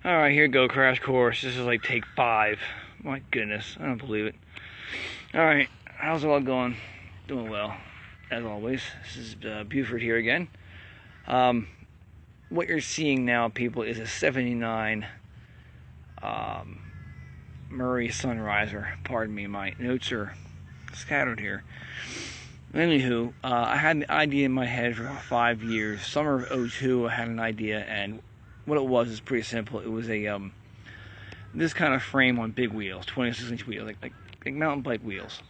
Alright, here we go, crash course. This is like take 5. My goodness, I don't believe it. Alright, how's it all going? Doing well, as always. This is Buford here again. What you're seeing now, people, is a 79 Murray Sunriser. Pardon me, my notes are scattered here. Anywho, I had an idea in my head for about 5 years. Summer of '02, I had an idea, and what it was is pretty simple. It was a this kind of frame on big wheels, 26-inch wheels, like mountain bike wheels.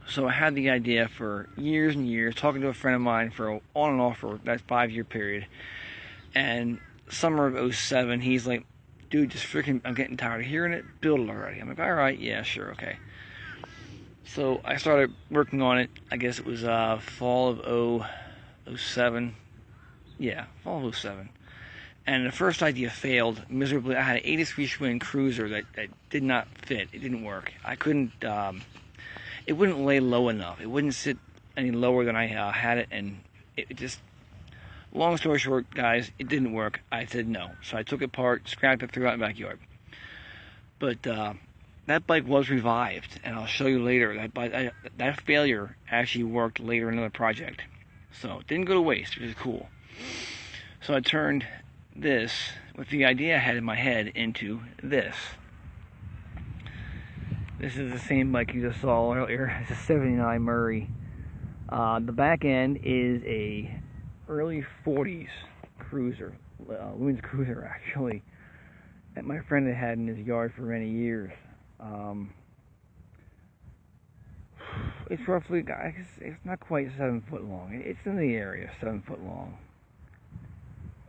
So I had the idea for years and years, talking to a friend of mine for on and off for that 5-year period. And summer of '07, he's like, "Dude, just freaking, I'm getting tired of hearing it. Build it already." I'm like, "All right, yeah, sure, okay." So I started working on it. I guess it was fall of '07. Yeah, fall of '07. And the first idea failed miserably. I had an 83 Schwinn cruiser that did not fit. It didn't work. I couldn't, it wouldn't lay low enough. It wouldn't sit any lower than I had it, and it just, long story short, guys, it didn't work. I said no. So I took it apart, scrapped it, threw it out in the backyard. But that bike was revived, and I'll show you later. That failure actually worked later in another project. So it didn't go to waste, which is cool. So I turned this, with the idea I had in my head, into this. This is the same bike you just saw earlier. It's a 79 Murray. The back end is a early 40s cruiser, women's cruiser actually, that my friend had in his yard for many years. It's roughly, it's not quite 7 foot long. It's in the area, 7 foot long.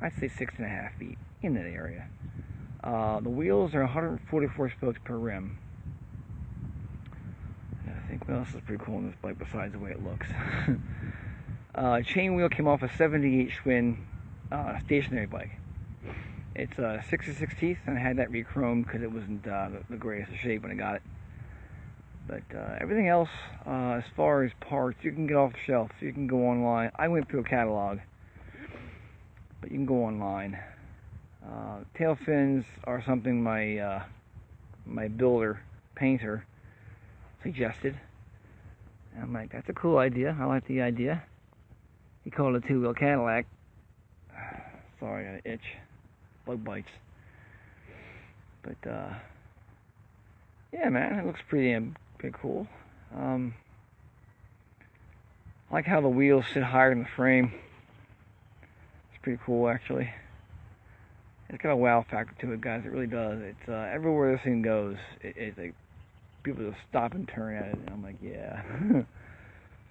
I'd say 6.5 feet, in that area. The wheels are 144 spokes per rim. And I think what else is pretty cool on this bike besides the way it looks. Chain wheel came off a 78 Schwinn stationary bike. It's 66 teeth, and I had that re-chromed because it wasn't the greatest of shape when I got it. But everything else, as far as parts, you can get off the shelf. You can go online. I went through a catalog, but you can go online. Tail fins are something my my builder, painter, suggested. And I'm like, that's a cool idea. I like the idea. He called it a 2-wheel Cadillac. Sorry, I got an itch. Bug bites. But yeah, man, it looks pretty cool. I like how the wheels sit higher than the frame. It's pretty cool, actually. It's got a wow factor to it, guys. It really does. It's everywhere this thing goes, it's like people just stop and turn at it, and I'm like, yeah.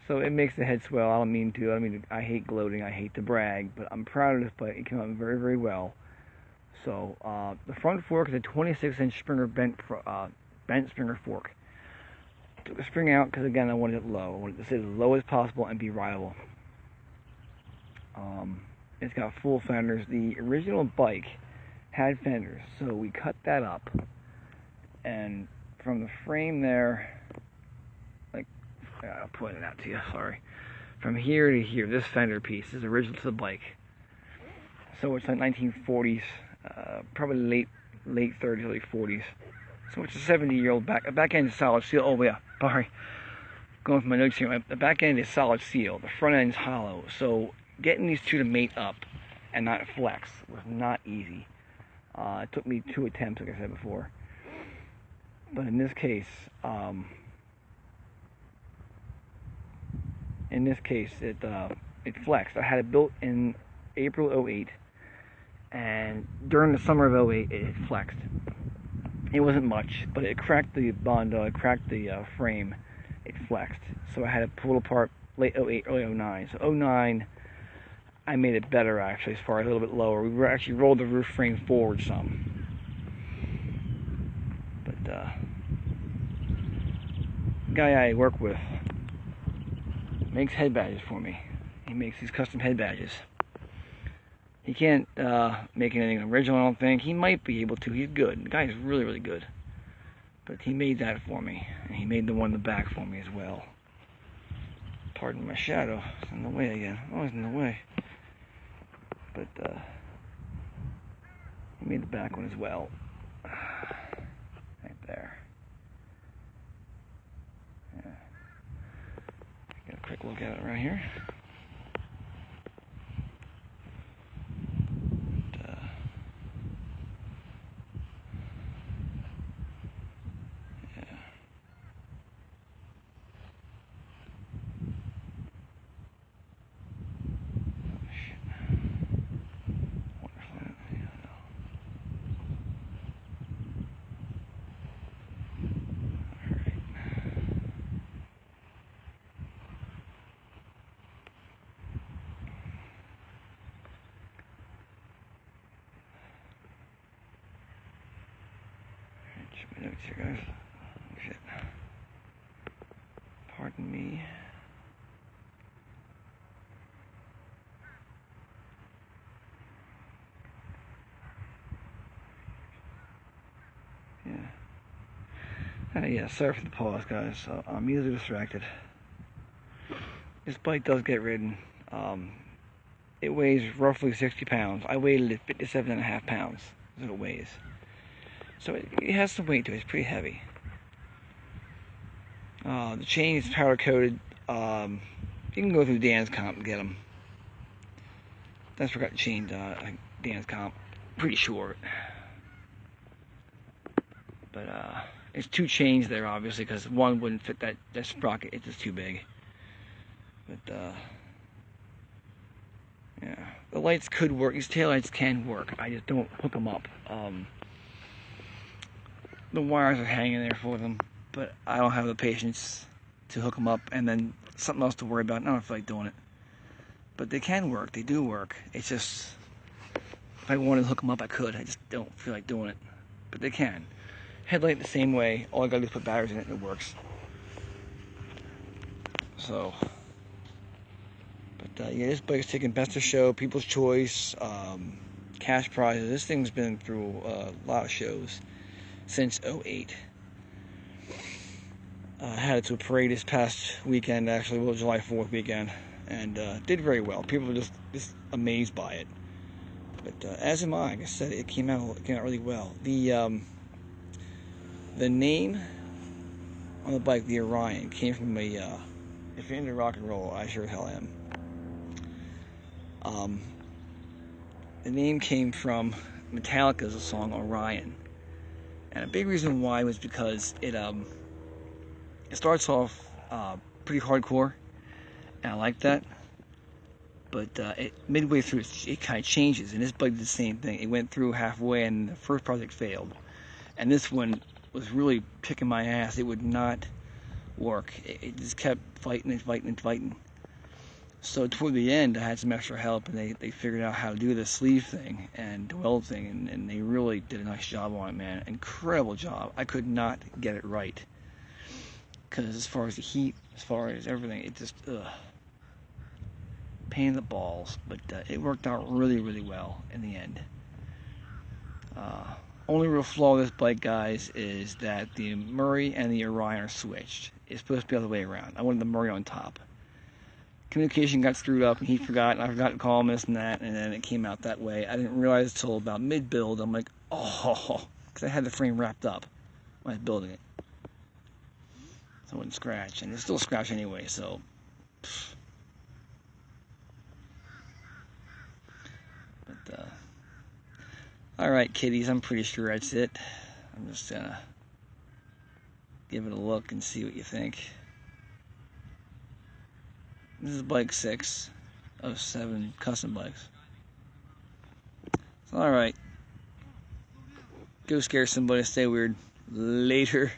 So it makes the head swell. I don't mean to. I hate gloating. I hate to brag, but I'm proud of this bike. It came out very, very well. So the front fork is a 26-inch Springer bent Springer fork. Took the spring out because, again, I wanted it low. I wanted to sit as low as possible and be rideable. It's got full fenders. The original bike had fenders, so we cut that up, and from the frame there, like, I'll point it out to you, sorry. From here to here, this fender piece is original to the bike. So it's like 1940s, probably late 30s, early 40s. So it's a 70-year-old back end is solid steel. Oh yeah, sorry. Going from my notes here, the back end is solid steel. The front end is hollow. So getting these two to mate up and not flex was not easy. It took me 2 attempts, like I said before. But in this case, it flexed. I had it built in April '08, and during the summer of '08, it flexed. It wasn't much, but it cracked the bondo, it cracked the frame, it flexed. So I had it pulled apart late '08, early '09. So '09, I made it better, actually, as far as a little bit lower. We actually rolled the roof frame forward some. But the guy I work with makes head badges for me. He makes these custom head badges. He can't make anything original, I don't think. He might be able to. He's good. The guy is really, really good. But he made that for me. And he made the one in the back for me as well. Pardon my shadow. It's in the way again. Always in the way. But he made the back one as well. Right there. Yeah. Get a quick look at it right here. Check my notes here, guys. Oh, shit. Pardon me. Yeah, sorry for the pause, guys. I'm easily distracted. This bike does get ridden. It weighs roughly 60 pounds. I weighed it at 57.5 pounds. That's what it weighs. So it has some weight to it. It's pretty heavy. The chain is powder coated. You can go through Dan's Comp and get them. That's forgot the chain. Dan's Comp. Pretty short. But it's two chains there, obviously, because one wouldn't fit that sprocket. It's just too big. But yeah, the lights could work. These taillights can work. I just don't hook them up. The wires are hanging there for them, but I don't have the patience to hook them up and then something else to worry about. I don't feel like doing it. But they can work. They do work. It's just, if I wanted to hook them up, I could. I just don't feel like doing it. But they can. Headlight the same way. All I gotta do is put batteries in it and it works. So, but yeah, this bike is taking Best of Show, People's Choice, cash prizes. This thing's been through a lot of shows since '08. Had it to a parade this past weekend, actually, well, July 4th weekend, and did very well. People were just amazed by it. But as am I. Like I said, it came out really well. The name on the bike, the Orion, came from a. If you're into rock and roll, I sure hell am. The name came from Metallica's song Orion, and a big reason why was because it starts off pretty hardcore, and I like that. But midway through, it kind of changes, and this bike did the same thing. It went through halfway, and the first project failed, and this one was really kicking my ass. It would not work. It just kept fighting and fighting and fighting. So toward the end, I had some extra help, and they figured out how to do the sleeve thing and the weld thing, and they really did a nice job on it, man. Incredible job. I could not get it right, because as far as the heat, as far as everything, it just pain in the balls. But it worked out really, really well in the end. Only real flaw of this bike, guys, is that the Murray and the Orion are switched. It's supposed to be the other way around. I wanted the Murray on top. Communication got screwed up, and he forgot, and I forgot to call him this and that, and then it came out that way. I didn't realize until about mid-build. I'm like, oh, because I had the frame wrapped up when I was building it. So it wouldn't scratch, and it's still a scratch anyway, so. But, alright, kiddies, I'm pretty sure that's it. I'm just gonna give it a look and see what you think. This is bike 6 of 7 custom bikes. Alright. Go scare somebody, stay weird. Later.